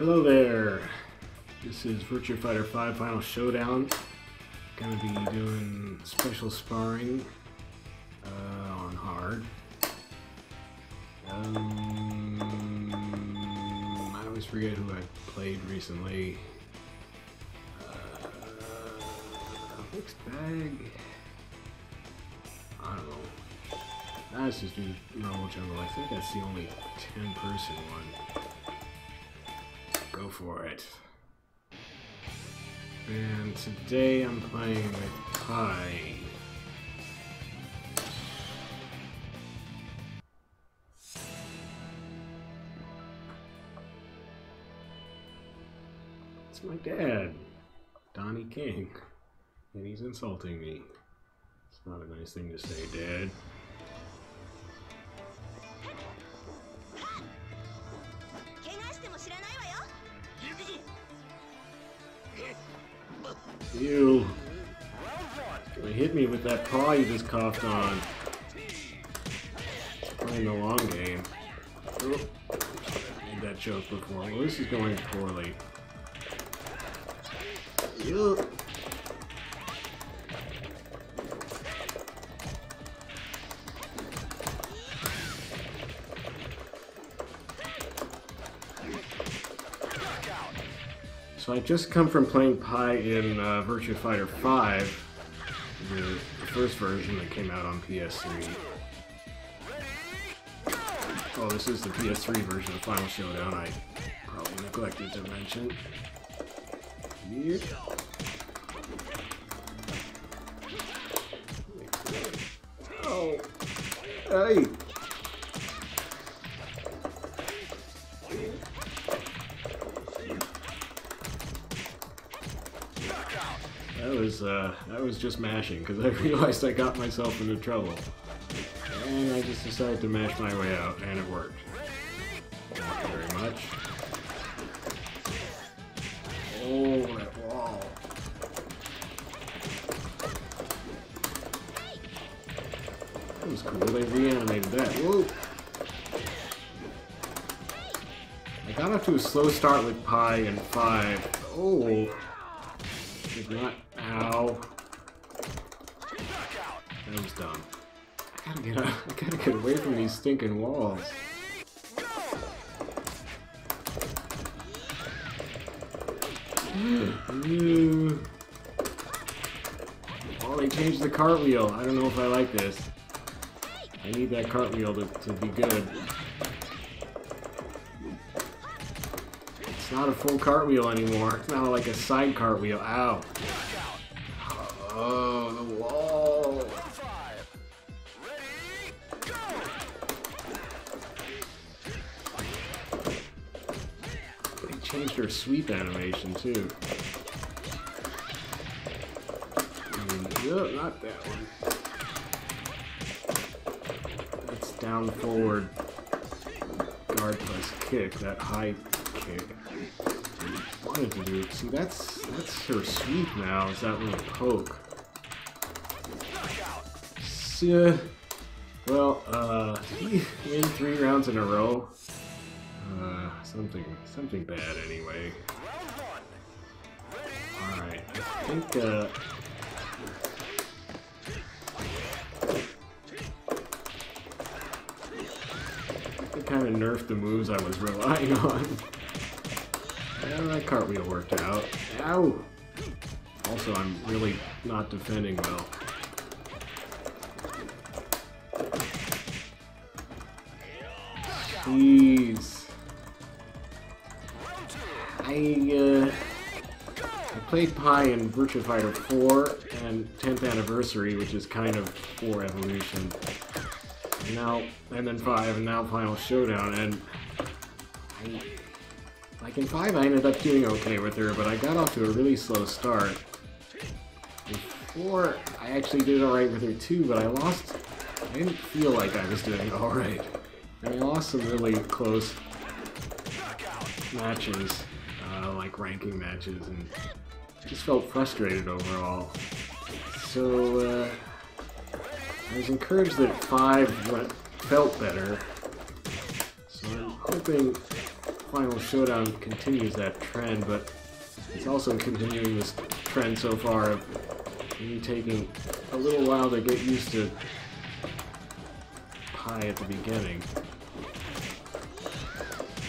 Hello there. This is Virtua Fighter 5 Final Showdown. Gonna be doing special sparring on hard. I always forget who I played recently. Mixed bag. I don't know. Let's just do normal jungle. I think that's the only 10-person one. Go for it. And today I'm playing with Pai. It's my dad, Donnie King, and he's insulting me. It's not a nice thing to say, Dad. Ew. Gonna hit me with that paw you just coughed on. Playing the long game. Oh, I made that joke before. Well, this is going poorly. Ew. So I just come from playing Pai in Virtua Fighter 5, the first version that came out on PS3. Oh, this is the PS3 version of Final Shodown, I probably neglected to mention. Yeah. Oh, hey! That was just mashing, because I realized I got myself into trouble. And I just decided to mash my way out, and it worked. Thank you very much. Oh, that wall. That was cool, they reanimated that. Whoa! I got off to a slow start with Pai in 5. Oh! Did not. Ow. That was dumb. I gotta get away from these stinking walls. Oh, they changed the cartwheel. I don't know if I like this. I need that cartwheel to be good. It's not a full cartwheel anymore. It's now like a side cartwheel. Ow. Oh, the wall. They changed her sweep animation too. Not that one. That's down forward guard plus kick, that high kick. Wanted to do. See, that's her sweep now. Is that little poke? Well, win 3 rounds in a row. Something bad anyway. All right, I think they kind of nerfed the moves I was relying on. Yeah, that cartwheel worked out. Ow! Also, I'm really not defending well. Jeez. I played Pai in Virtua Fighter 4 and 10th Anniversary, which is kind of 4 Evolution. And then 5, and now Final Shodown, and like in 5 I ended up doing okay with her, but I got off to a really slow start. In 4, I actually did alright with her too, but I didn't feel like I was doing alright. And I lost some really close matches, like ranking matches, and just felt frustrated overall. So, I was encouraged that 5 felt better. So I'm hoping Final Showdown continues that trend, but it's also continuing this trend so far of you taking a little while to get used to Pai at the beginning.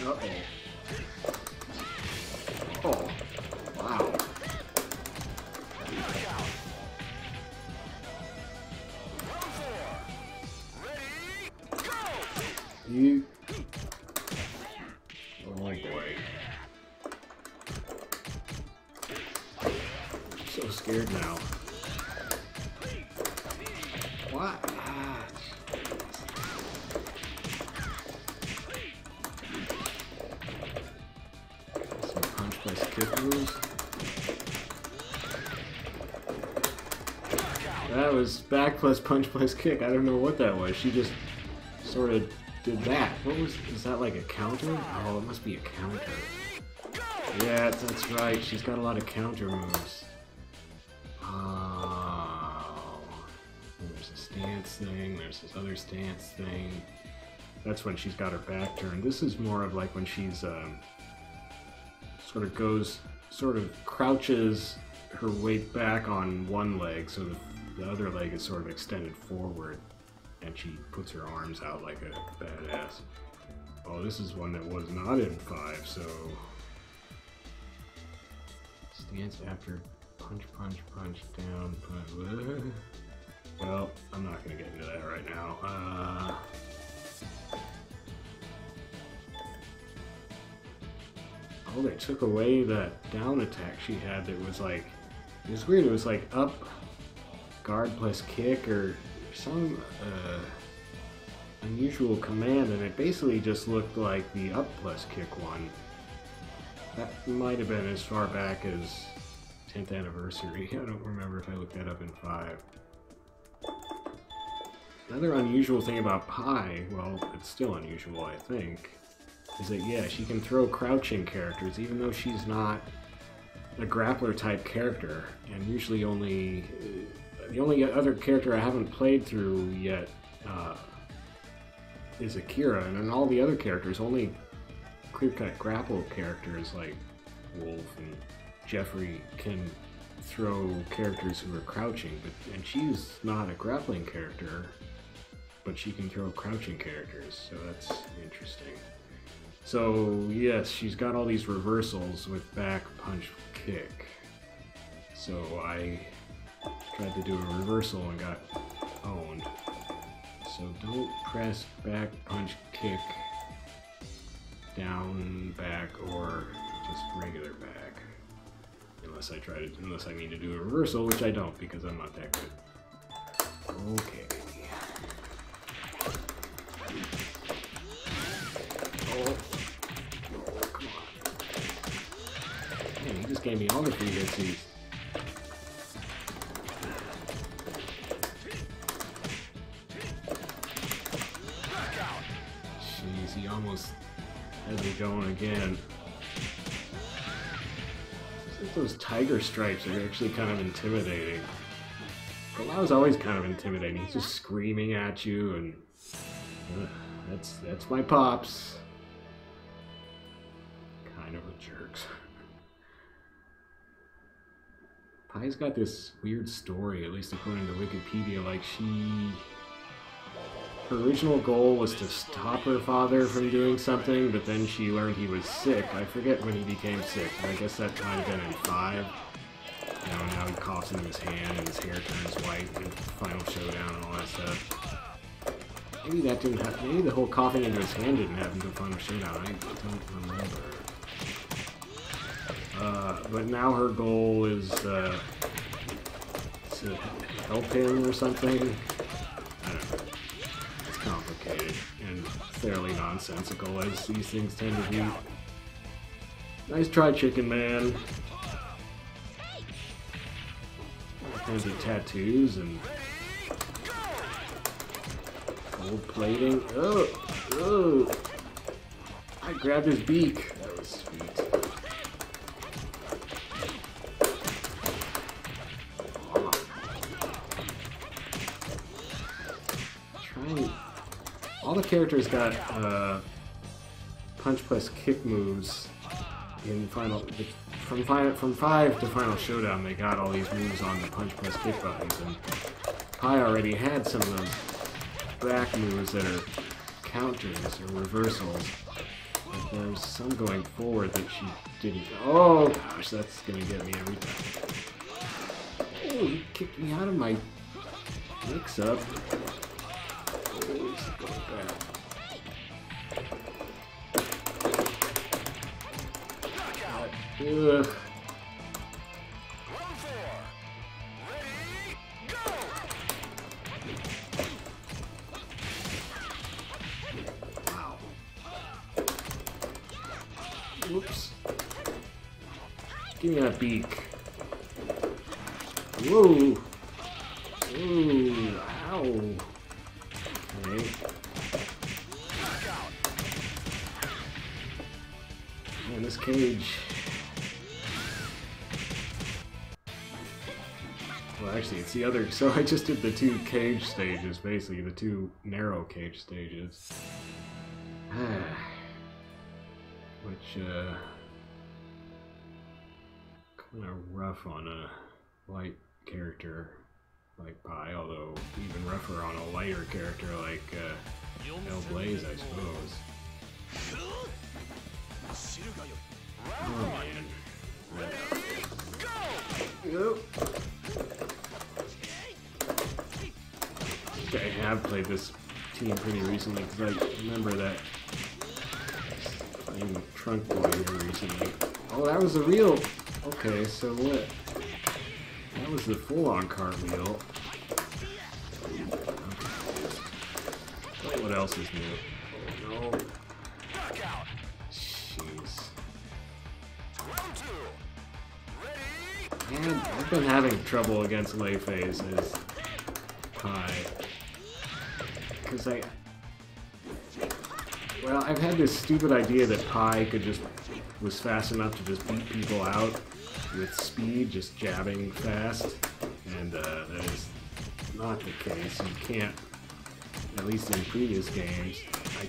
Uh-oh. Oh, wow. You... Oh boy. I'm so scared now. What? Some punch plus kick moves. That was back plus punch plus kick. I don't know what that was. She just sort of did that. What was... Is that like a counter? Oh, it must be a counter. Yeah, that's right. She's got a lot of counter moves. Oh. There's a stance thing. There's this other stance thing. That's when she's got her back turned. This is more of like when she's sort of crouches her weight back on one leg, so the other leg is sort of extended forward, and she puts her arms out like a badass. Oh, this is one that was not in 5, so... Stance after punch, punch, punch, down, punch... Well, I'm not gonna get into that right now. Oh, they took away that down attack she had that was like... It was weird, it was like up, guard plus kick, or some unusual command, and it basically just looked like the up plus kick one. That might have been as far back as 10th anniversary. I don't remember if I looked that up in 5. Another unusual thing about Pai, well, it's still unusual I think, is that yeah, she can throw crouching characters even though she's not a grappler type character, and usually only the only other character I haven't played through yet is Akira, and then all the other characters, only clear-cut grapple characters like Wolf and Jeffrey can throw characters who are crouching, and she's not a grappling character, but she can throw crouching characters, so that's interesting. So yes, she's got all these reversals with back, punch, kick. So I tried to do a reversal and got owned. So don't press back, punch, kick, down, back, or just regular back. Unless I need to do a reversal, which I don't because I'm not that good. Okay. Oh, come on. Man, he just gave me all the free hits. Jeez, he almost had me going again. I think those tiger stripes are actually kind of intimidating. Galau's always kind of intimidating. He's just screaming at you, and that's my pops. Kind of a jerks. Pai's got this weird story, at least according to Wikipedia. Like her original goal was to stop her father from doing something, but then she learned he was sick. I forget when he became sick, but I guess that might have been in 5. You know, now he coughs into his hand and his hair turns white in Final Shodown and all that stuff. Maybe that didn't happen. Maybe the whole coughing into his hand didn't happen until Final Shodown. I don't remember. But now her goal is to help him or something. I don't know. It's complicated and fairly nonsensical, as these things tend to be. Nice try, Chicken Man. All kinds of tattoos and gold plating. Oh! I grabbed his beak. That was sweet. All the characters got punch plus kick moves in from 5 to Final Showdown. They got all these moves on the punch plus kick buttons, and Pai already had some of those back moves that are counters or reversals. But there's some going forward that she didn't. Oh gosh, that's gonna get me every time. Oh, he kicked me out of my mix-up. Oh, this is going bad. Ugh. Wow. Whoops. Give me that beak. Whoa. Ooh. Ow. Okay. Man, this cage. Well, actually, it's the other. So I just did the 2 cage stages, basically, the 2 narrow cage stages. Which, kind of rough on a light character like Pai, although even rougher on a lighter character like Blaze, I suppose. Oh man. Yep. I have played this team pretty recently because I remember that playing Trunk Boy here recently. Oh, that was the real. Okay, so what? That was the full-on cartwheel. Okay. What else is new? Oh no. Jeez. And I've been having trouble against Lei Fei's as Pai. Because well, I've had this stupid idea that Pai was fast enough to just beat people out with speed, just jabbing fast, and that is not the case. You can't, at least in previous games, I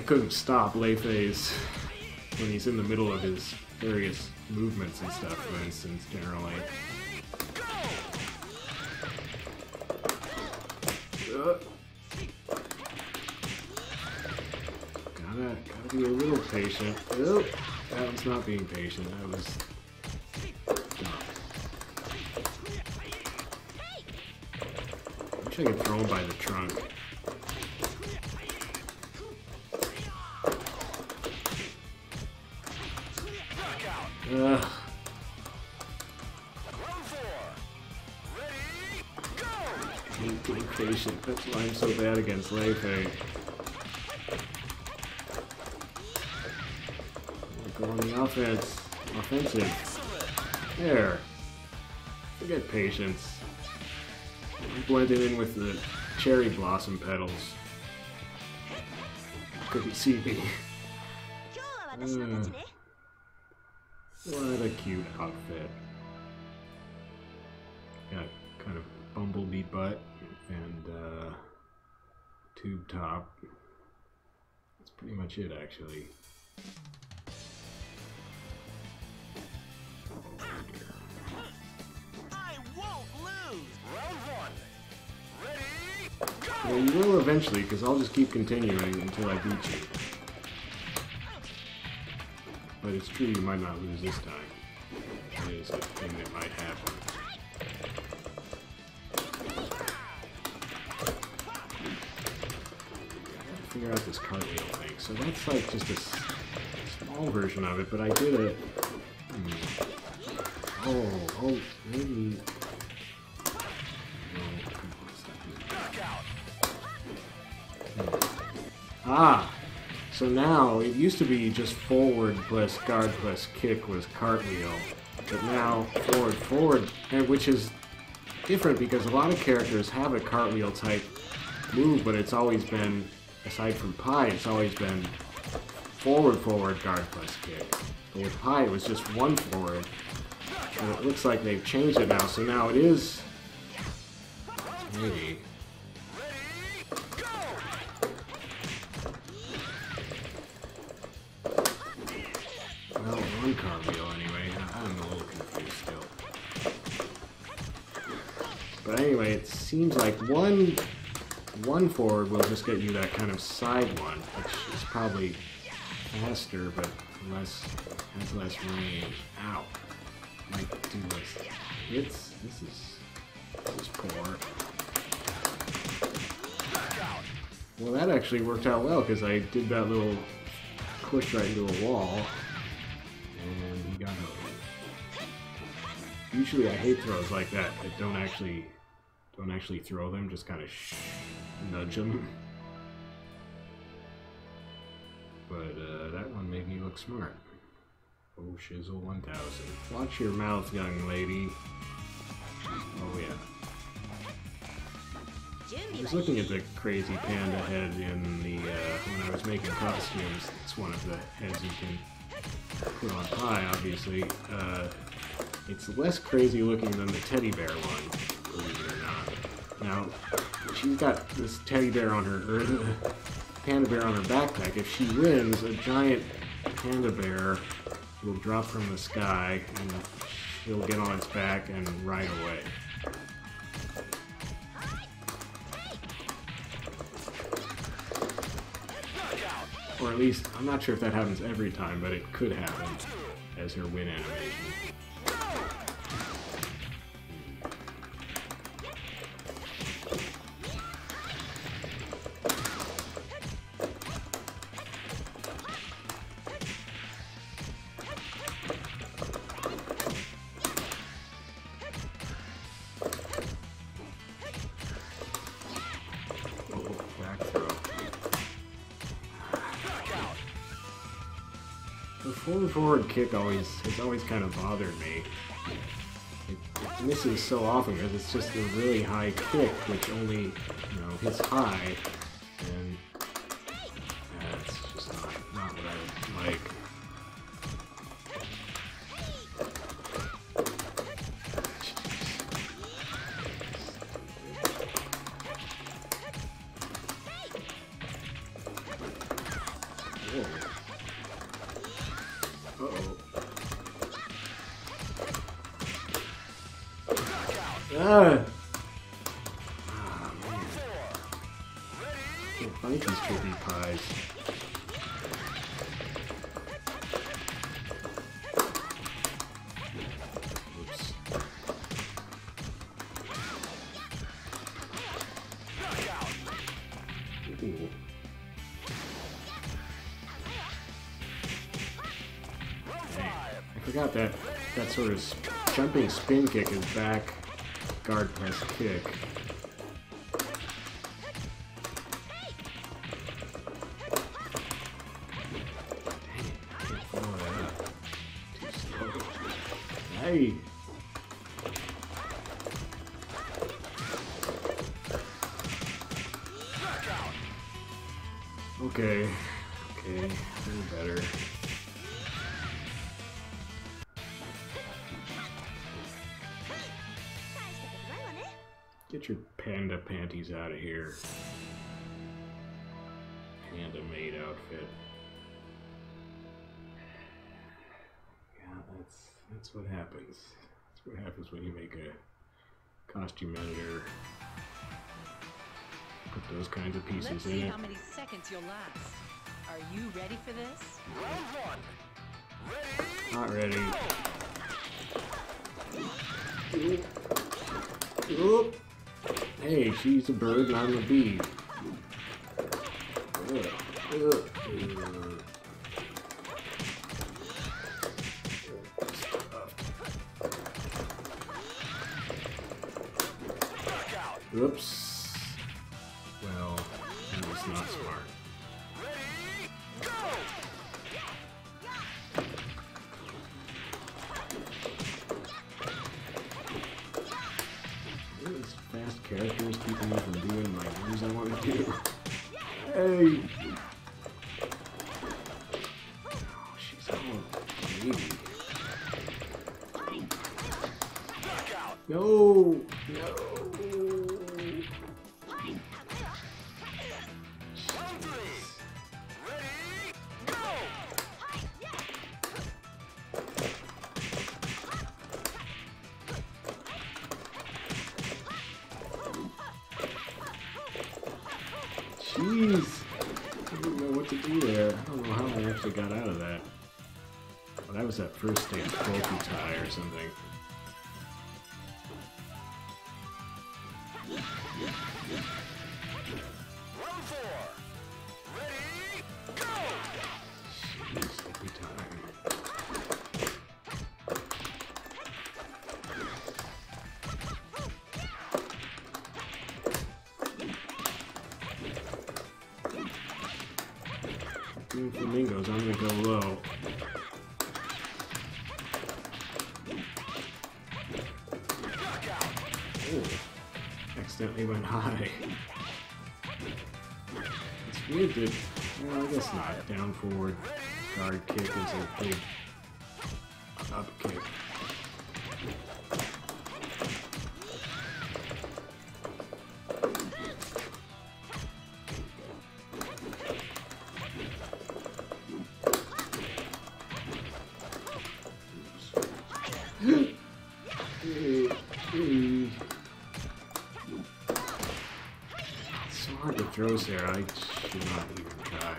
couldn't stop Lei Fei's when he's in the middle of his various movements and stuff, for instance, generally. Gotta be a little patient. Oh, that was not being patient. That was dumb. I wish I could throw him by the trunk. Ugh. Being patient. That's why I'm so bad against Lei Fei. Go on the offensive. There. Forget patience. I'm blended in with the cherry blossom petals. Couldn't see me. What a cute outfit. Got kind of bumblebee butt and tube top. That's pretty much it, actually. I won't lose. Round 1. Ready? Go! Well, you will eventually, because I'll just keep continuing until I beat you. But it's true, you might not lose this time. That is a thing that might happen. Figure out this cartwheel thing. So that's like just a small version of it, but I did it. Oh, maybe. Ah, so now it used to be just forward plus guard plus kick was cartwheel, but now forward, and which is different because a lot of characters have a cartwheel type move, but it's always been, aside from Pai, it's always been forward guard plus kick. But with Pai, it was just one forward, and it looks like they've changed it now. So now it is maybe. Well, one cartwheel anyway. I'm a little confused still. But anyway, it seems like one forward will just get you that kind of side one, which is probably faster, but has less range. Ow. Might do this. This is poor. Well, that actually worked out well because I did that little push right into a wall, and he got over. Usually, I hate throws like that don't actually throw them, just kind of nudge them. But that one made me look smart. Oh, Shizzle 1000. Watch your mouth, young lady. Oh yeah. I was looking at the crazy panda head in the when I was making costumes. It's one of the heads you can put on Pi, obviously. It's less crazy looking than the teddy bear one, believe it or not. Now, she's got this teddy bear on her, or the panda bear on her backpack. If she wins, a giant panda bear will drop from the sky, and she'll get on its back and ride away. Or at least, I'm not sure if that happens every time, but it could happen as her win animation. The forward kick has always kind of bothered me. It misses so often because it's just a really high kick, which only, hits high, and that's just not what I would like. Ah, man. Can't find these tricky pies. Oops. Ooh. I forgot that sort of jumping spin kick is back. Guard press kick. Dang it, I can't follow that up. Too slow. Hey! Okay, a little better. Get your panda panties out of here. Panda maid outfit. Yeah, that's what happens. That's what happens when you make a costume editor. Put those kinds of pieces in it. Let's see how many seconds you'll last. Are you ready for this? Round one. Ready. Not ready. Oop. Hey, she's a bird and I'm a bee. Oops. Well, that was not smart. These fast characters keeping me from doing my moves I want to do. Hey! Oh, she's all baby. No! No! Jeez! I didn't know what to do there. I don't know how I actually got out of that. Well, that was that first stage bulky tie or something. Round 4. Ready, go! Jeez, every time. Doing flamingos, I'm gonna go low. Oh, accidentally went high. It's weird that, well, I guess not. Down forward guard kick is a big up kick. It's so hard to throw, Sarah. I should not even try.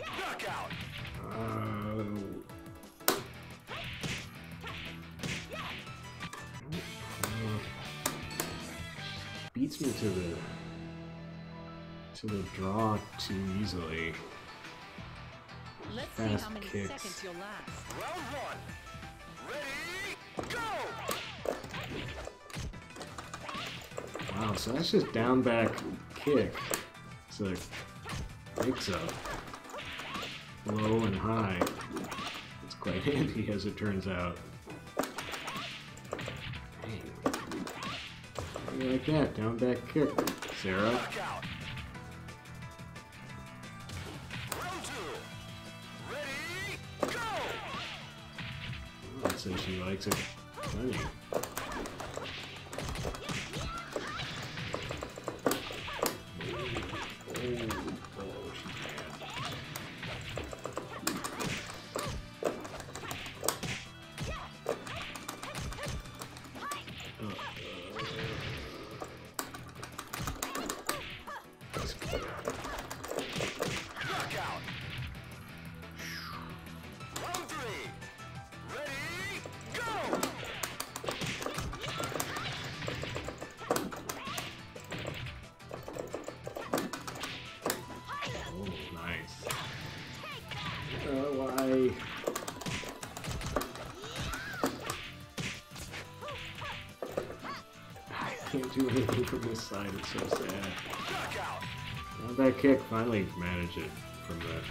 Knockout! Beats me to the draw too easily. Let's see Fast how many kicks. seconds you'll last. Round 1. Ready, go! Wow, so that's just down back kick. It's a mix-up. Low and high. It's quite handy as it turns out. Dang. How do you like that? Down back kick, Sarah. Knockout! Round 2. Ready, go! I'd say she likes it plenty. Oh, she's mad. Knockout! Round 3. Ready, go! Oh, nice. Why? I can't do anything from this side, it's so sad. Knockout! Well, that kick finally managed it from the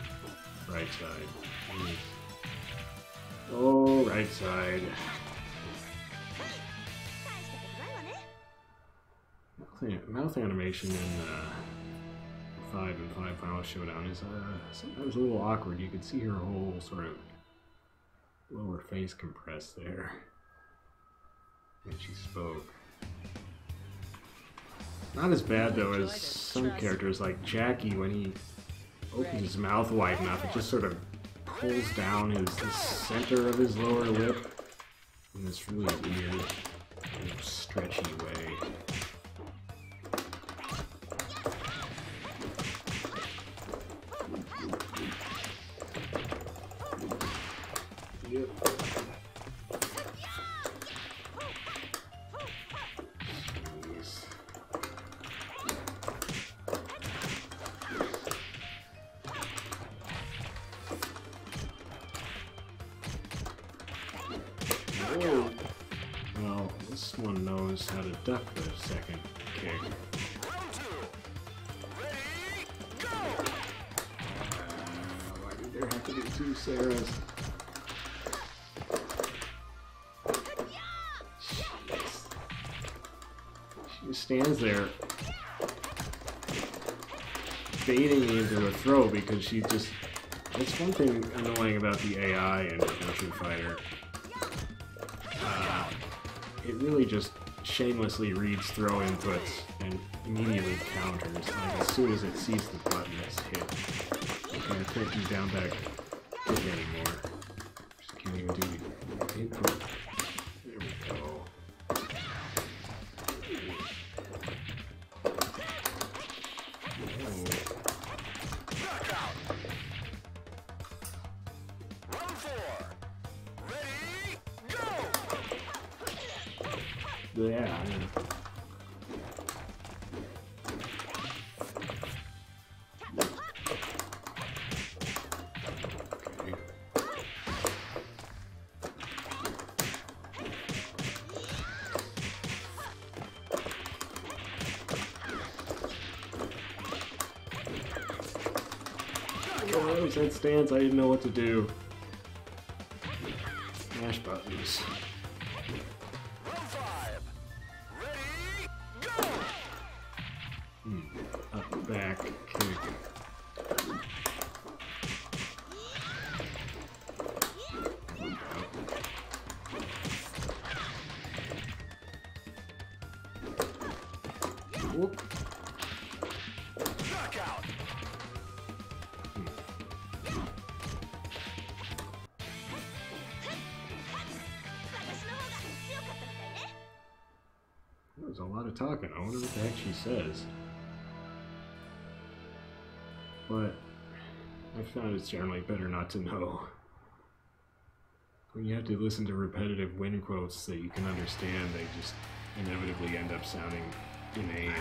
right side. Jeez. Oh, right side. Mouth animation in 5 and 5 Final Shodown is sometimes a little awkward. You could see her whole sort of lower face compressed there when she spoke. Not as bad though as some characters like Jackie. When he opens his mouth wide enough, it just sort of pulls down the center of his lower lip in this really weird, stretchy way. Yep. Jeez. Whoa. Well, this one knows how to duck the second kick. Round 2. Ready, go! Why did there have to be 2 Sarahs? She just stands there baiting me into a throw because she just... That's one thing annoying about the AI in Virtua Fighter. It really just shamelessly reads throw inputs and immediately counters. Like as soon as it sees the button, it's hit. Okay, I can't do down back kick anymore. Just can't even do the input. There we go. Oh. Yeah. Oh, that was that stance. I didn't know what to do. Mash buttons. Up, back, kick. Whoop. Knockout. That was a lot of talking. I wonder what the heck she says. But I found it's generally better not to know. When you have to listen to repetitive win quotes that you can understand, they just inevitably end up sounding inane.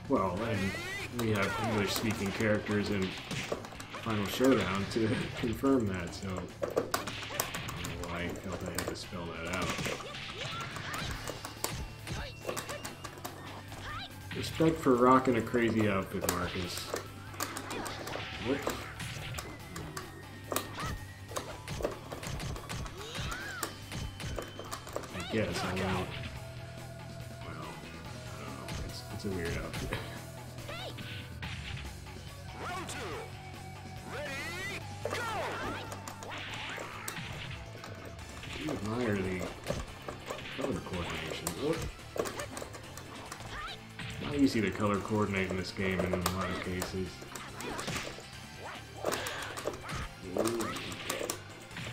Well, and we have English-speaking characters in Final Shodown to confirm that, so I don't know why I felt I had to spell that out. Respect for rocking a crazy outfit, Marcus. Whoops. I guess I won't. Well, I don't know. It's a weird outfit. Round two. Ready, go! I admire the color coordination. Whoop. Not easy to color coordinate in this game in a lot of cases. Ooh.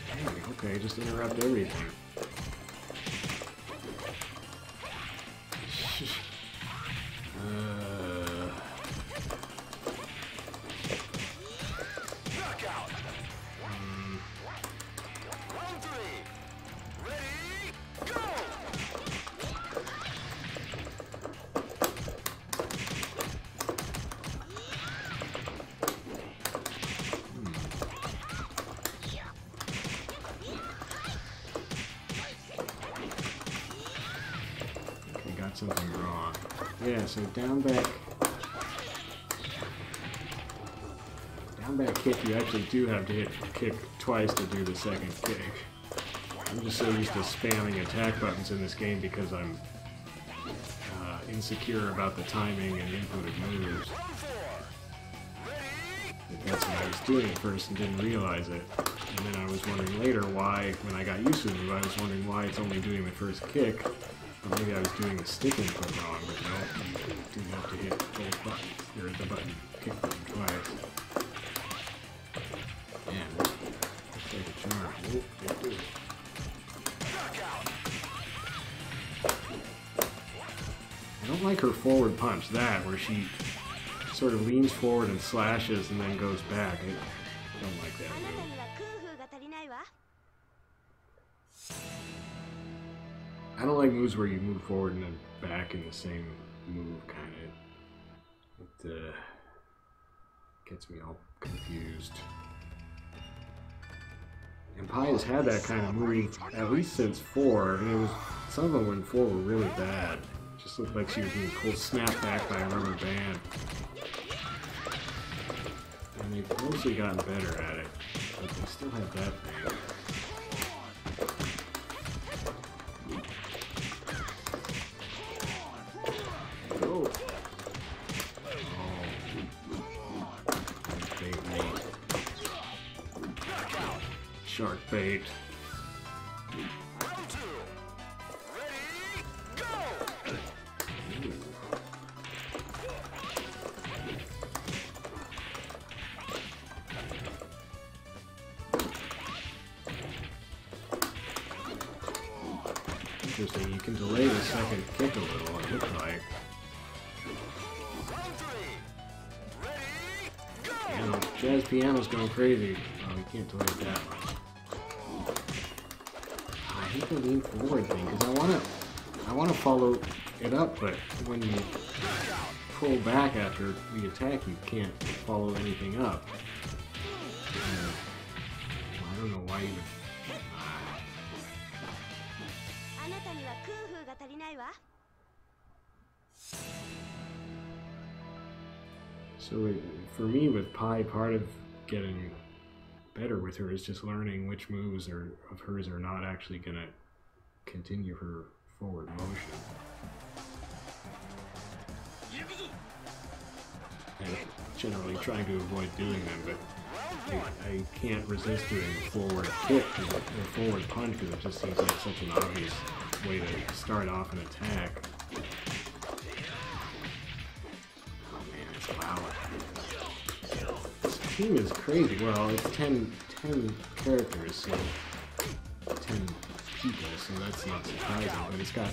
Dang, okay, just interrupt everything. Knockout. Round three. Ready, go! Okay, got something wrong. Yeah, so down back kick, you actually do have to hit kick twice to do the second kick. I'm just so used to spamming attack buttons in this game because I'm insecure about the timing and input of moves. That's what I was doing at first and didn't realize it. And then I was wondering later why, when I got used to the move, I was wondering why it's only doing the first kick. Or maybe I was doing the stick input wrong, but no, you do have to hit both buttons. Or the button, kick button twice. Man, looks like a charm. Whoop, they do. I don't like her forward punch, that, where she sort of leans forward and slashes and then goes back. I don't like that move. I don't like moves where you move forward and then back in the same move, kind of. It gets me all confused. And Pai has had that kind of move at least since 4, and it was, some of them in 4 were really bad. It just looked like she was being cold snapped back by a rubber band. And they've mostly gotten better at it, but they still have that thing. Oh. Bait mate. Shark bait. Round two. Ready, go! Interesting, you can delay the second kick a little, it looks like. Round three. Ready, go! Piano, jazz piano's going crazy. Oh, you can't delay it that much. hate the lean forward thing because I wanna follow it up, but when you pull back after the attack, you can't follow anything up. I don't know why you would. So for me, with Pai, part of getting better with her is just learning which moves of hers are not actually going to continue her forward motion. And generally trying to avoid doing them, but I can't resist doing a forward kick or forward punch because it just seems like such an obvious way to start off an attack. Oh man, it's loud. This team is crazy. Well, it's 10 characters, so 10 people, so that's not surprising. But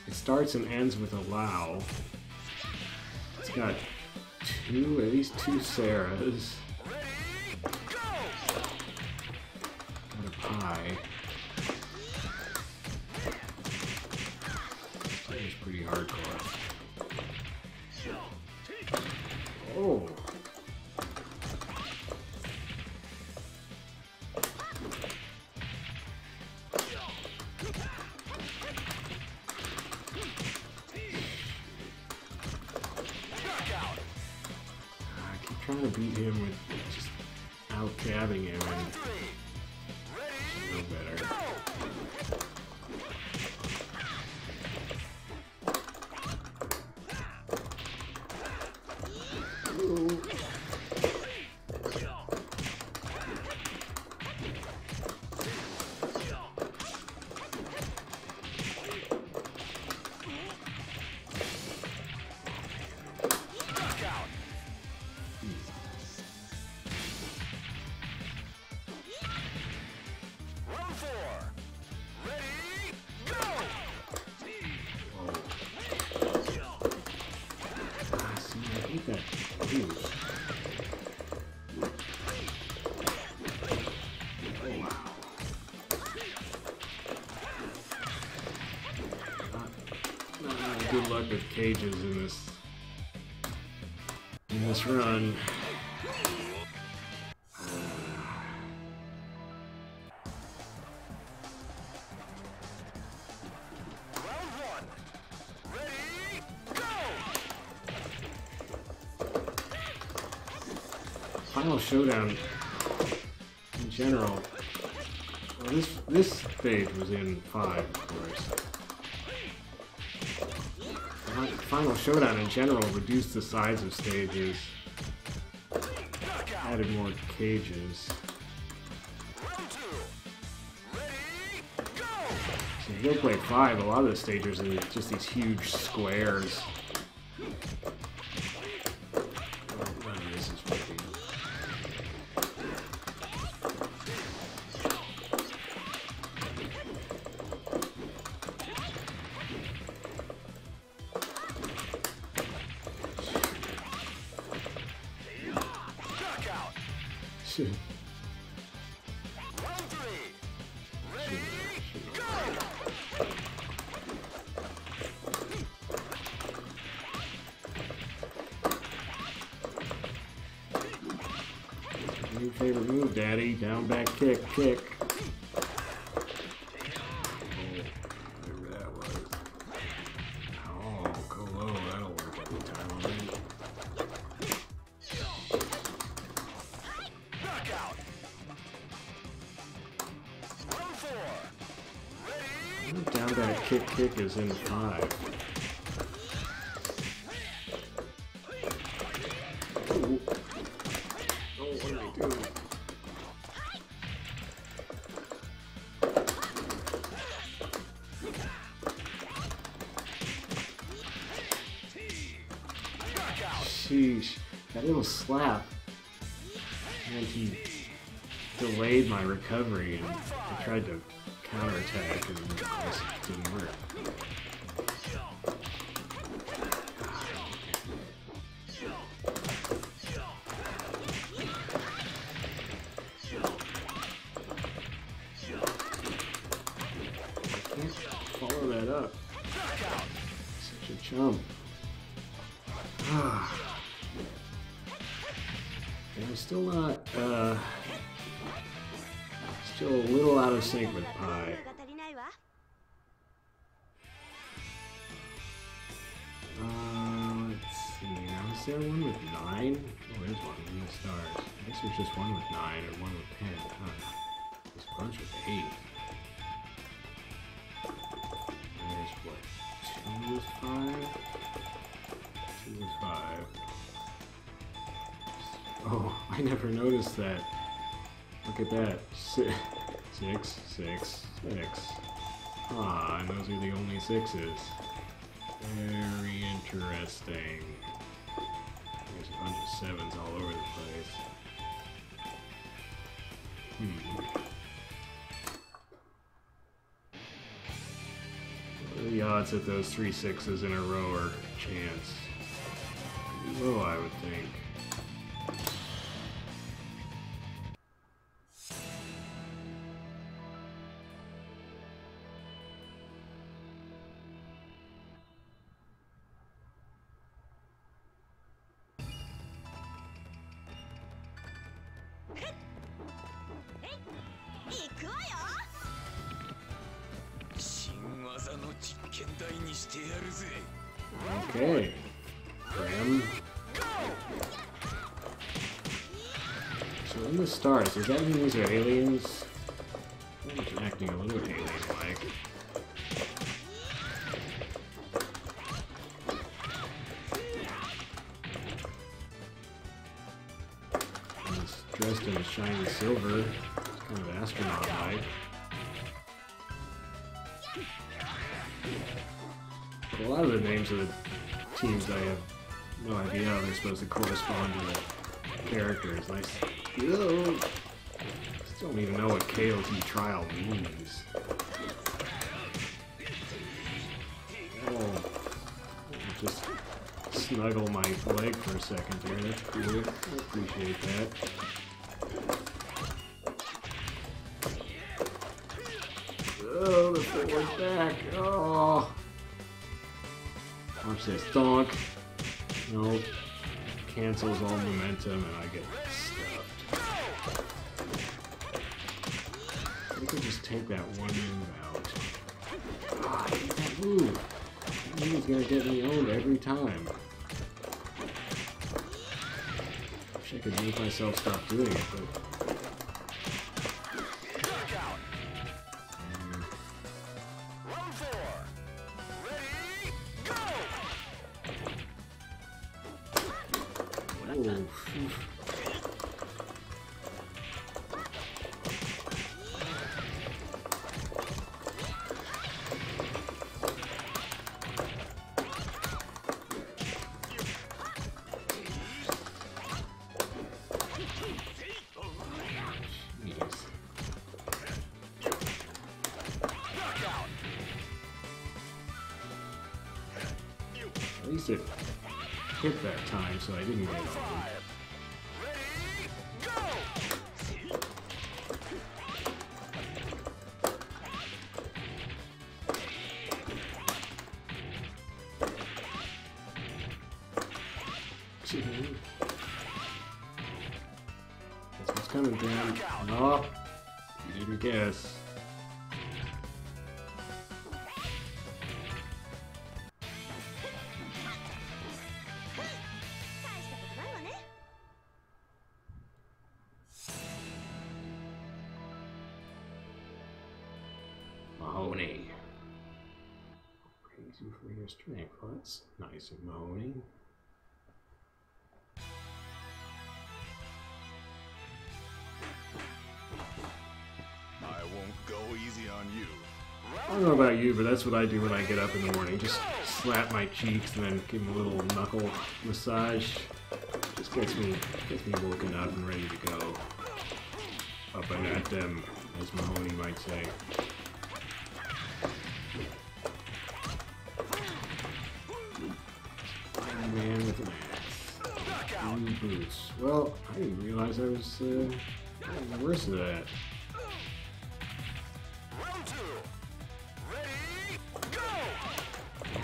it starts and ends with a Lao. It's got at least two Sarahs. Got a Pai. That was pretty hardcore. Oh. Trying to beat him with just out-jabbing him and no better. Ooh. Good luck with cages in this run. Final Shodown in general. Well, this stage was in 5, of course. Final Shodown in general reduced the size of stages, added more cages. So if you go play 5, a lot of the stages are just these huge squares. This is working. New favorite move, Daddy. Down, back, kick. Whatever that was. Oh, go low. That'll work every time, already. Down, back, kick is in 5. Ooh. Oh, what am I doing? Sheesh, that little slap, and he delayed my recovery, and I tried to counterattack, and of course it didn't work. Good jump. And I'm still not, still a little out of sync with Pai. Let's see, now is there one with 9? Oh, there's one in the stars. I guess there's just one with 9 or one with 10. Huh. There's a bunch with 8. And there's what, 2 with 5? 2 with 5. Oh, I never noticed that. Look at that. 6, 6, 6, 6. Ah, and those are the only 6s. Very interesting. There's a bunch of 7s all over the place. What are the odds that those 3 6s in a row are chance? Pretty low, I would think. Okay. Ram. So in the stars, does that mean these are aliens? I'm acting a little alien-like. He's dressed in shiny silver. It's kind of astronaut-like. A lot of the names of the teams, I have no idea how they're supposed to correspond to the characters. I still don't even know what KOT trial means. Oh, just snuggle my leg for a second there. That's cool. I appreciate that. Oh, the forward back. Oh. Watch this. Donk. Nope. Cancels all momentum and I get stuffed. I could just take that one move out. Ah, I hate that move. That move's gonna get me owned every time. Wish I could make myself stop doing it, but... At least it hit that time, so I didn't get it. Guess what's coming, Dan? Oh, you didn't guess. Mahoney. Praise you for your strength. Well, that's nice of Mahoney. I won't go easy on you. I don't know about you, but that's what I do when I get up in the morning. Just slap my cheeks and then give them a little knuckle massage. Just gets me woken up and ready to go. Up and at them, as Mahoney might say. Iron Man with an axe. New boots. Well, I didn't realize I was the worst of that.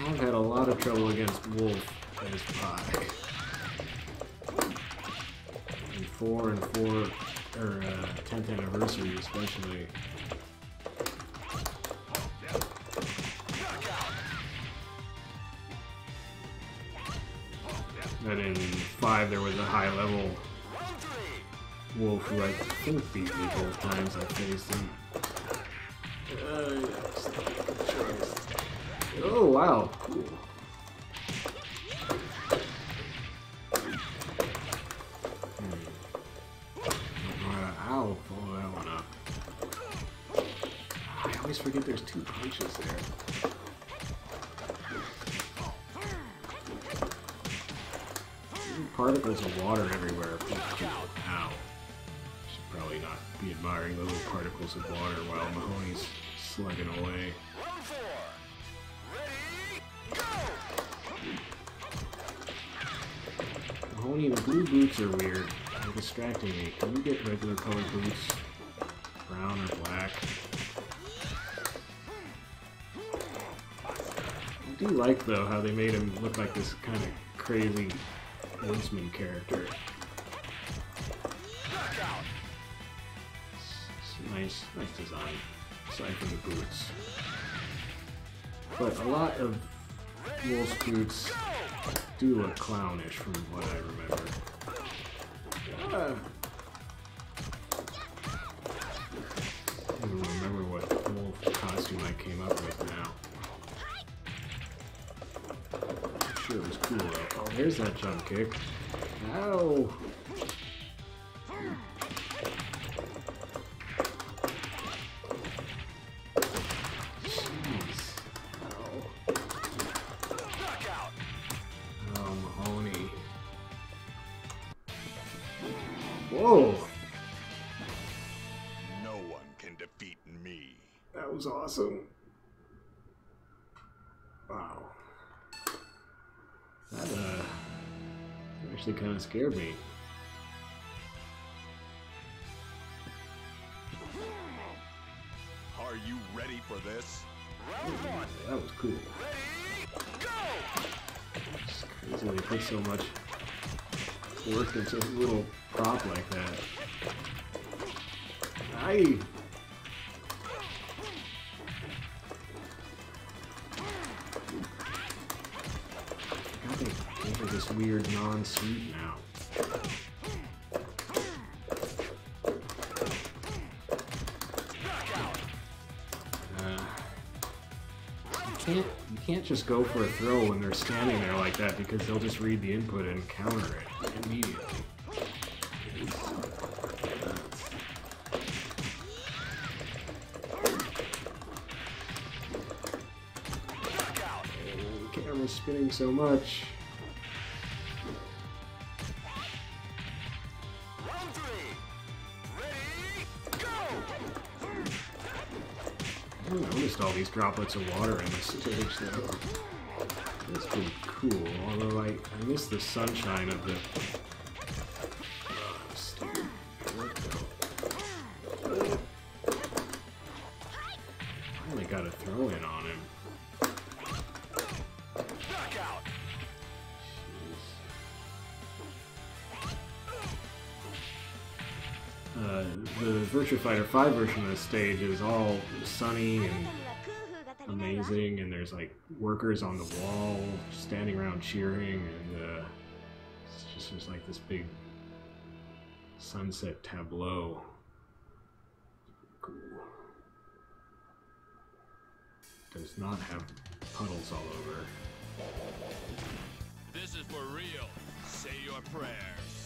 I've had a lot of trouble against Wolf as Pi. And 4 and 4, or 10th anniversary especially. And in 5 there was a high level Wolf who I think beat me both times I faced him. Oh wow, cool. Ow, follow that one up. I always forget there's 2 punches there. Particles of water everywhere. Ow. Should probably not be admiring the little particles of water while Mahoney's slugging away. Mahoney, the blue boots are weird. They're distracting me. Can you get regular colored boots? Brown or black? I do like, though, how they made him look like this kind of crazy woodsman character. Nice design, aside from the boots. But a lot of Wolf's boots do look clownish from what I remember. I don't even remember what Wolf costume I came up with now. I'm sure it was cool though. Oh, there's that jump kick. Ow! Whoa! No one can defeat me. That was awesome. Wow. That actually kind of scared me. Are you ready for this? That was cool. It's crazy they put so much work into a little prop like that. Aye! I think they this weird non-sweet now. You can't just go for a throw when they're standing there like that because they'll just read the input and counter it immediately. The camera's spinning so much. I noticed all these droplets of water in this stage though. That's pretty cool, although I miss the sunshine of the... stupid finally got a throw in on him. The Virtua Fighter 5 version of the stage is all sunny and amazing, and there's like workers on the wall standing around cheering, and it's just like this big sunset tableau. Cool. Does not have puddles all over. This is for real. Say your prayers.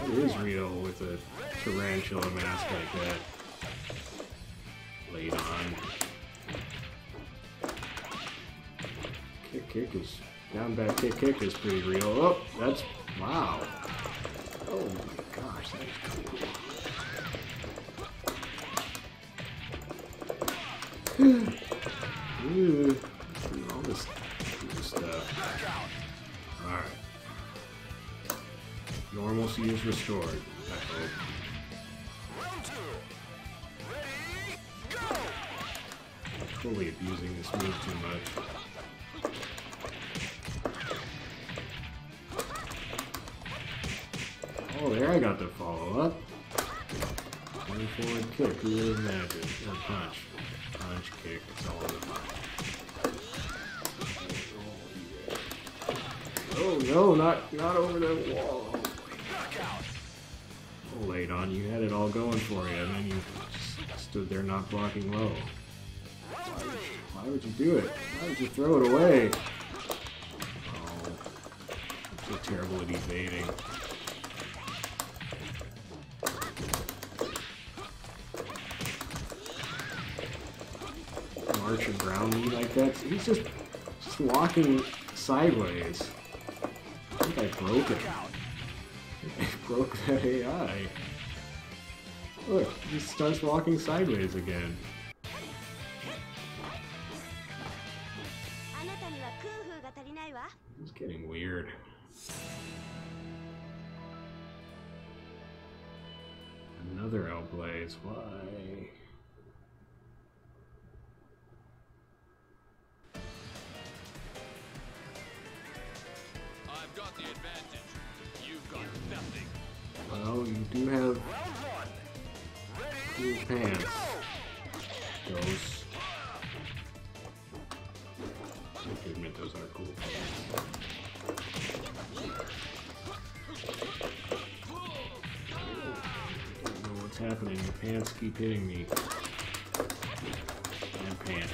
It is real with a tarantula mask like that laid on. Kick is down back kick is pretty real. Oh, that's wow. Oh my gosh, that is cool. Ooh, all this cool stuff. Alright. Normalcy is restored, I hope. I'm totally abusing this move too much. Oh, there I got the follow-up. One forward kick, who would have imagined? Or punch. Punch, kick, it's all in the punch. Oh no, not over the wall. Oh, late on, you had it all going for you, and then you just stood there not blocking low. Why would you do it? Why would you throw it away? Oh, I'm so terrible at evading. March and ground me like that. He's just walking sideways. I think I broke it. I broke that AI. Look, he starts walking sideways again. It's getting weird. Another L-Blaze, why? I've got the advantage. You've got nothing. Well, you do have cool pants. Those. I have to admit, those are cool pants. I don't know what's happening. Your pants keep hitting me. And pants.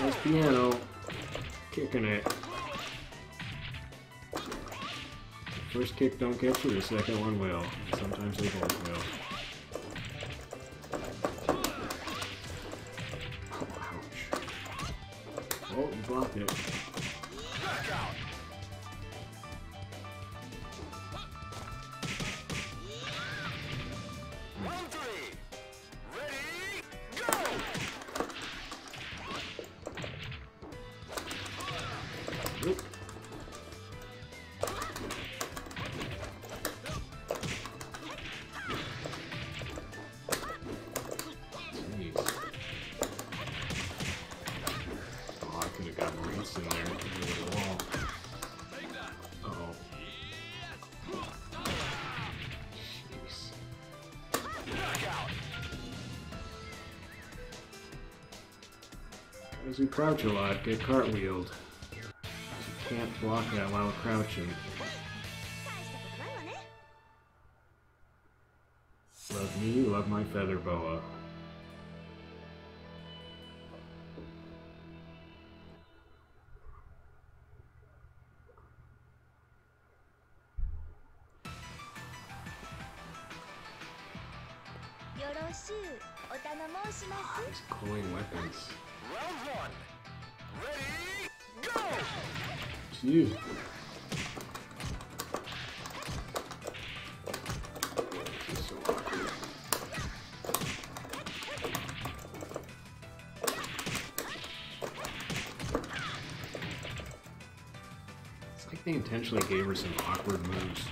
Nice piano. Kicking it. The first kick don't get you, the second one will. Sometimes they both will. Oh, ouch. Oh, you blocked it. As you crouch a lot, get cartwheeled. You can't block that while crouching. Love me, love my feather boa. These coin weapons. Round one. Ready, go! Jeez. This is so awkward. It's like they intentionally gave her some awkward moves.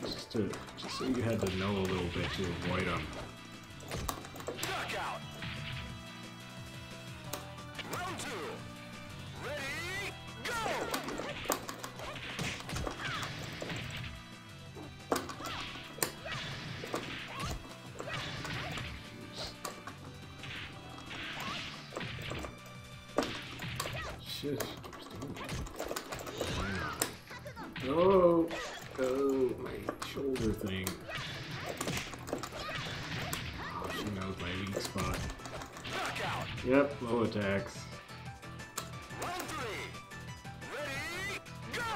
Just so you had to know a little bit to avoid them. Knockout. Round two. Ready, go! Shit. Why not? Oh! Oh, my shoulder thing. Oh, she knows my weak spot. Knockout. Yep, low attacks. Round three. Ready, go!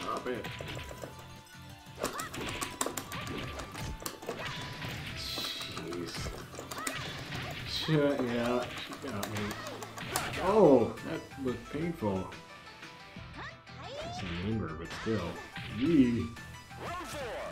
Stop it. Jeez. Shit, yeah, she got me. Oh, that looked painful. It's a limber, but still. Yee. Round four.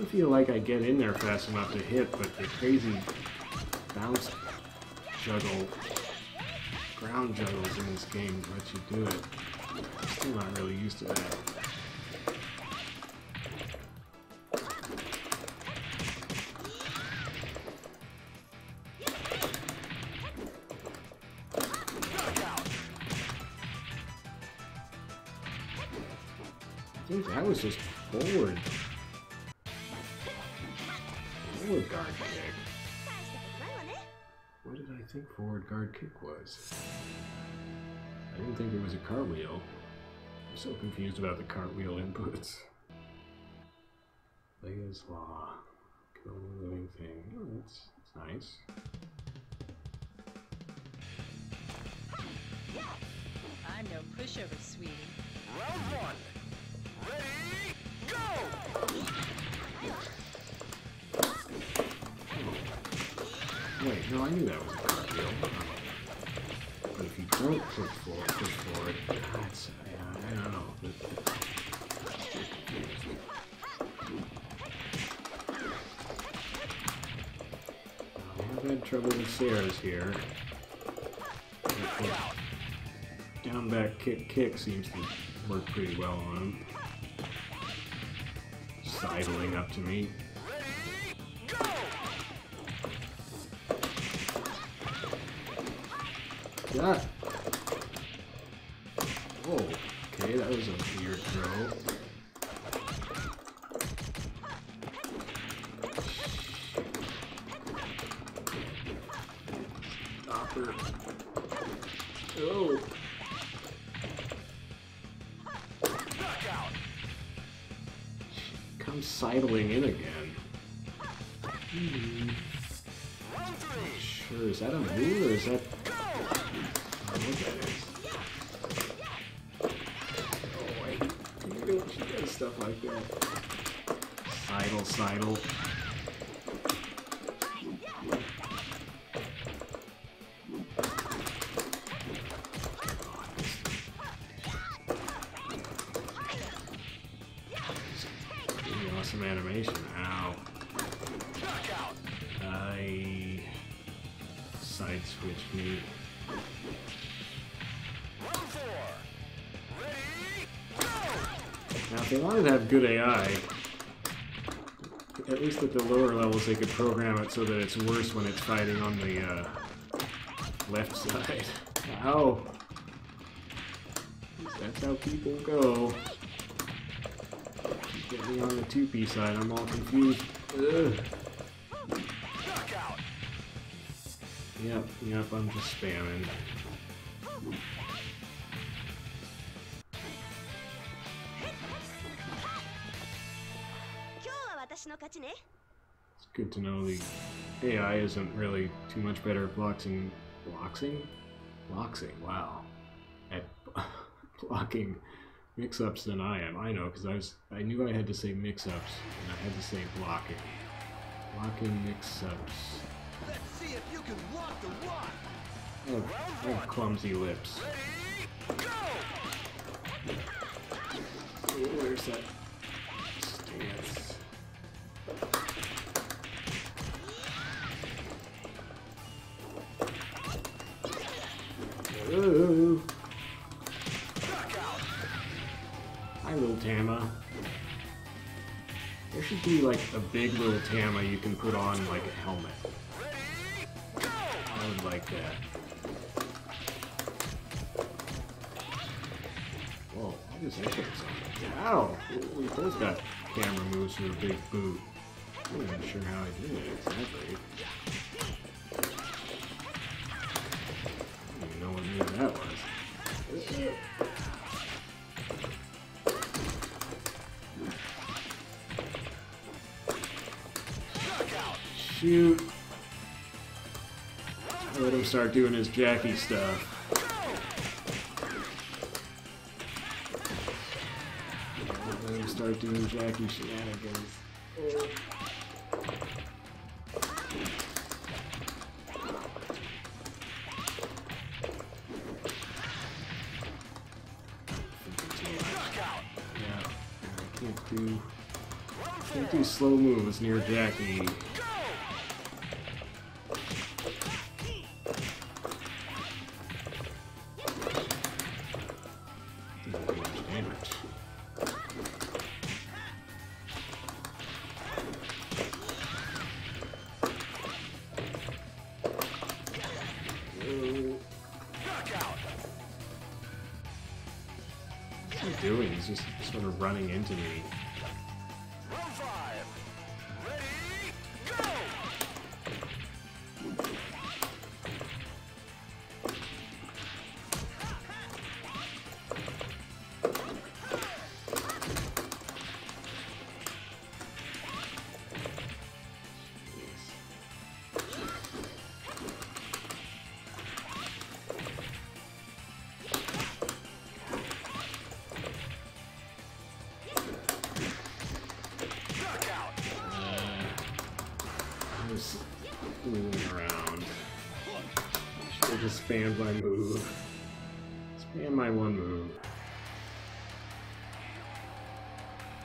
don't feel like I get in there fast enough to hit, but the crazy bounce juggle, ground juggles in this game let you do it. I'm still not really used to that. I think that was just forward guard kick. What did I think forward guard kick was? I didn't think it was a cartwheel. I'm so confused about the cartwheel inputs. Leia's Law. Kill the living thing. Oh, that's nice. I'm no pushover, sweetie. Round one. Ready, go! Wait, no, I knew that was a cartwheel. But if you don't push forward, that's, yeah, I don't know. I've had trouble with Sarah's here. Down back kick seems to work pretty well on him. Sidling up to me. Yeah. Oh, okay, that was a weird throw. Stopper. Oh. Come sidling in again. Sure, is that a move or is that... I don't know what that is. Oh wait, she does stuff like that. Sidle. Really awesome animation. Ow. Side switch me. Now, if they wanted to have good AI, at least at the lower levels, they could program it so that it's worse when it's fighting on the left side. Ow! That's how people go. Get me on the 2P side, I'm all confused. Ugh. Yep, I'm just spamming. It's good to know the AI isn't really too much better at boxing, wow, at blocking mix-ups than I am. I know, because I knew I had to say mix-ups, and I had to say blocking. Blocking mix-ups. Let's see if you can walk the walk. I have clumsy lips. Oh, where's that stance? Oh. Hi, little Tama. There should be like a big little Tama you can put on like a helmet. I would like that. Whoa, what is that? Ow! We both got camera moves for a big boot. I'm not sure how I did it exactly. I don't even know what move that was. Shoot! I let him start doing his Jackie stuff. Let him start doing Jackie shenanigans. Oh. Yeah, I can't do Can't do slow moves near Jackie. What's he doing? He's just sort of running into me. Round 5. Ready, go! Just moving around. Should have just spammed my move. Spam my one move.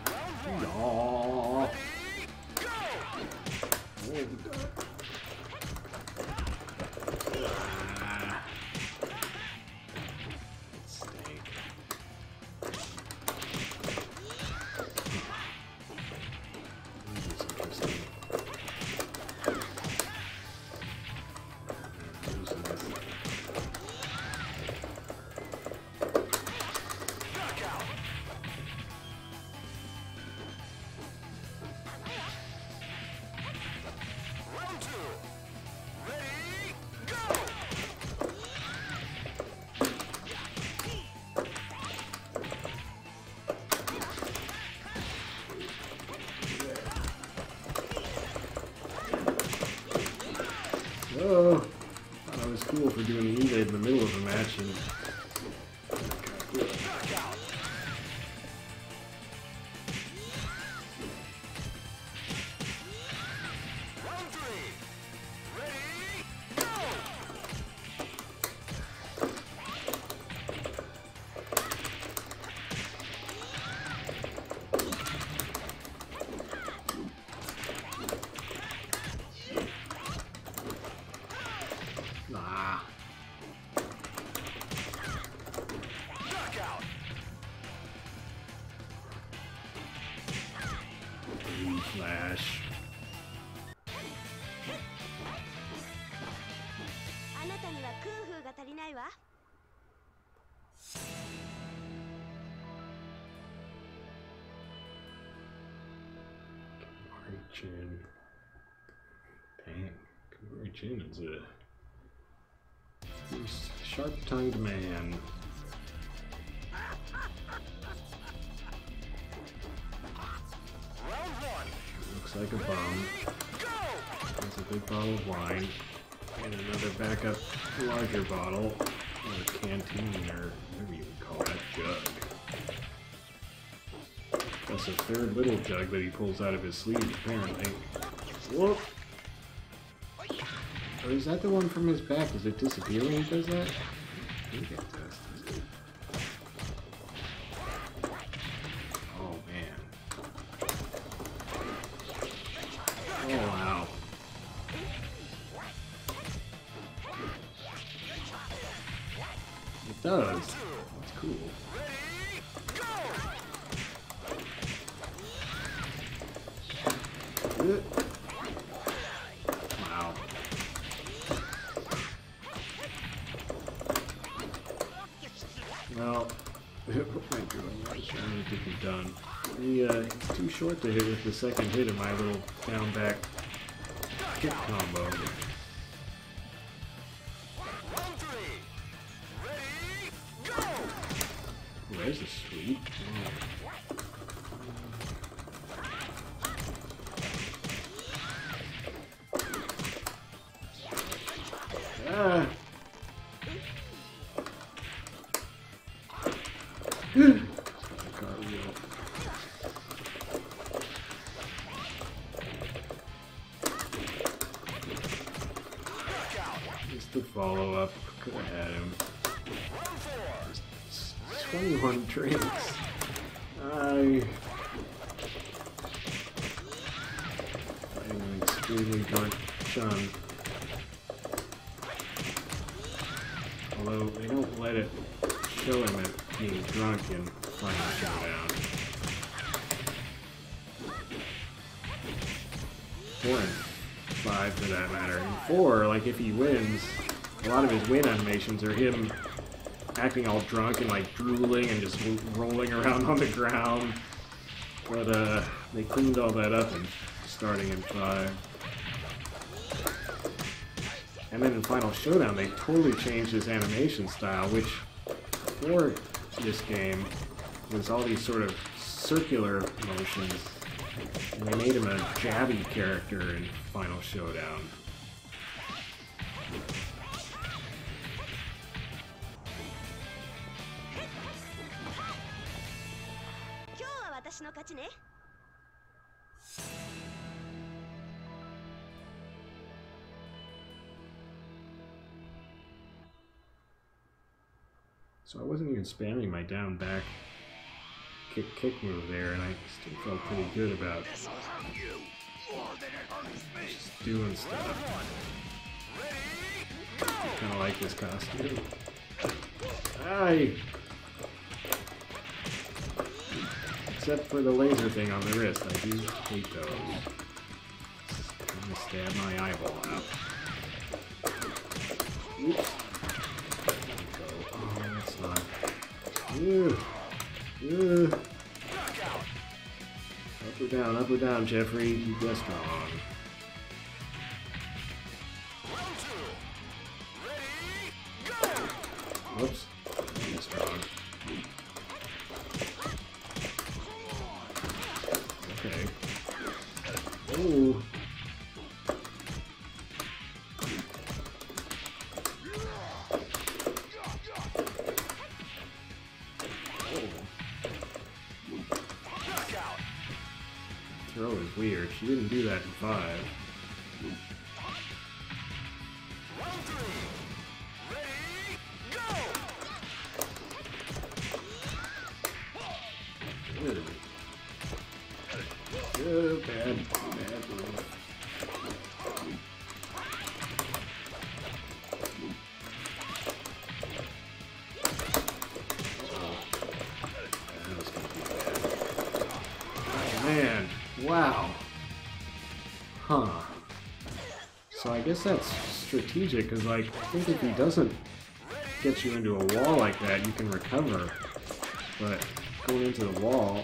Aww. Oh, thought I was cool for doing the Eva in the middle of a match and Round 3. Ready, go! nah. Knockout. Flash. あなたには空風が足りないわ。 Pai Chan. Dang, Pai Chan is a sharp-tongued man. Round 1. Looks like a bum. Go! Has a big bottle of wine. And another backup larger bottle. Or a canteen, or whatever you would call that jug. That's a third little jug that he pulls out of his sleeve, apparently. Whoop! Or is that the one from his back? Does it disappear when he does that? I think it does. Oh, man. Oh, wow. It does. That's cool. Wow. Well, what am I doing? I need to be done. He's too short to hit with the second hit of my little down back kick combo. Round 3. Ready, go! Ooh, there's a sweep. Ah! Cartwheel. Just the follow-up. Could have had him. Round 4. 21 drinks. extremely drunk Chun. Although they don't let it show him as being drunk in Final Showdown. 4 and 5 for that matter. In 4, like if he wins, a lot of his win animations are him acting all drunk and like drooling and just rolling around on the ground. But they cleaned all that up and starting in 5. And then in Final Showdown, they totally changed his animation style, which before this game was all these sort of circular motions. And they made him a jabby character in Final Showdown. So I wasn't even spamming my down back kick move there, and I still felt pretty good about just doing stuff. I kind of like this costume. Aye! Except for the laser thing on the wrist, I do hate those. I'm gonna stab my eyeball out. Oops. Oh, that's not. Up or down, Jeffrey. You guessed wrong. Whoops. I guessed wrong. Okay. Ooh. Throw is weird. She didn't do that in 5. Bad move. That was gonna be bad. Oh man, wow. Huh. So I guess that's strategic, because like, I think if he doesn't get you into a wall like that, you can recover. But going into the wall,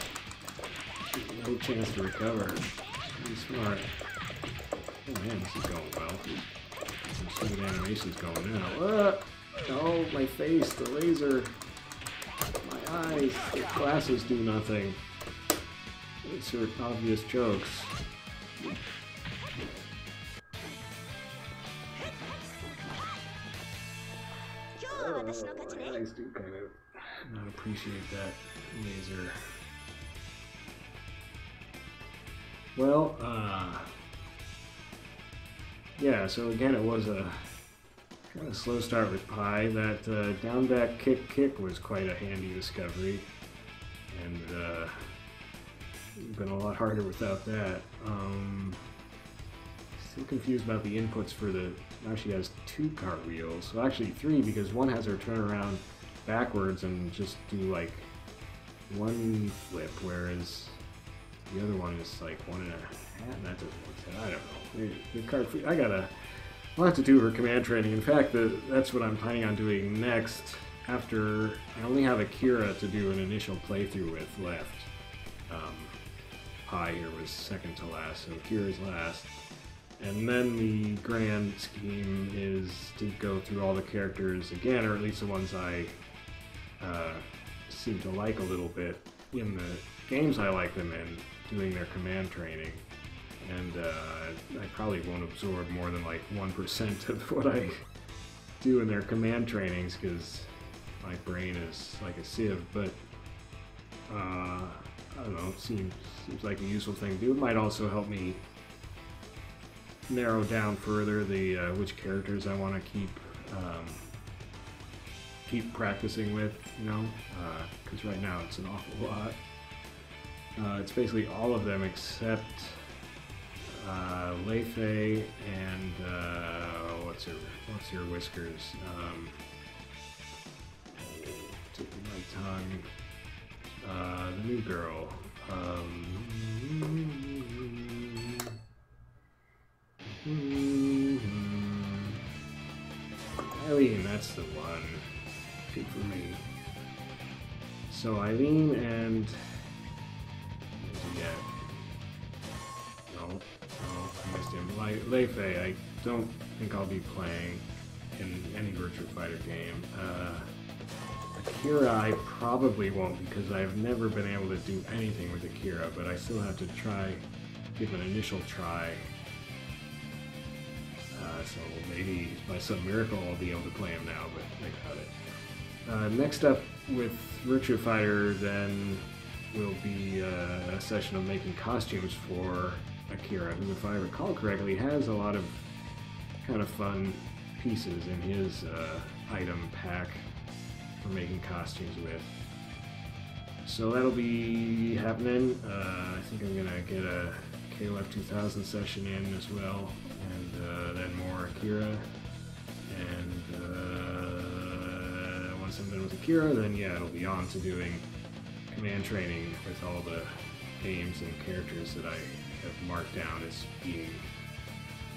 no chance to recover. Pretty smart. Oh man, this is going well. Some stupid animations going now. Oh, my face, the laser. My eyes, the glasses do nothing. These are obvious jokes. My eyes do kind of not appreciate that laser. Well, yeah, so again, it was a kind of slow start with Pai. That down back kick was quite a handy discovery, and been a lot harder without that. Still confused about the inputs for the. Now she has 2 cartwheels, so actually 3, because one has her turn around backwards and just do like 1 flip, whereas the other one is like 1 and a half. That doesn't make sense. I don't know. The Cartwheel. I'll have to do her command training. In fact, that's what I'm planning on doing next. After I only have Akira to do an initial playthrough with left. Pai here was second to last, so Akira's last. And then the grand scheme is to go through all the characters again, or at least the ones I seem to like a little bit in the games I like them in, doing their command training. And I probably won't absorb more than like 1% of what I do in their command trainings, because my brain is like a sieve, but I don't know, it seems like a useful thing to do. It might also help me narrow down further the which characters I want to keep practicing with, you know, because right now it's an awful lot. It's basically all of them except Leifei and what's her whiskers? Tipping my tongue. The new girl. Eileen, that's the one. Good for me. So Eileen and yeah. No, I missed him. Leifei, I don't think I'll be playing in any Virtua Fighter game. Akira, I probably won't because I've never been able to do anything with Akira, but I still have to give an initial try. So maybe by some miracle I'll be able to play him now, but think about it. Next up with Virtua Fighter then will be a session of making costumes for Akira, who, if I recall correctly, has a lot of kind of fun pieces in his item pack for making costumes with. So that'll be happening. I think I'm gonna get a KOF 2000 session in as well, and then more Akira. And once I'm done with Akira, then yeah, it'll be on to doing command training with all the games and characters that I have marked down as being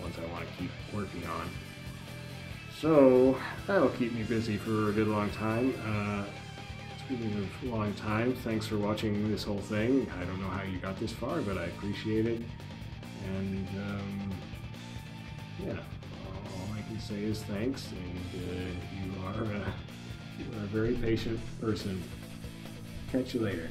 ones I want to keep working on. So that'll keep me busy for a good long time. Speaking of long time, thanks for watching this whole thing. I don't know how you got this far, but I appreciate it. And yeah, all I can say is thanks, and you are a very patient person. Catch you later.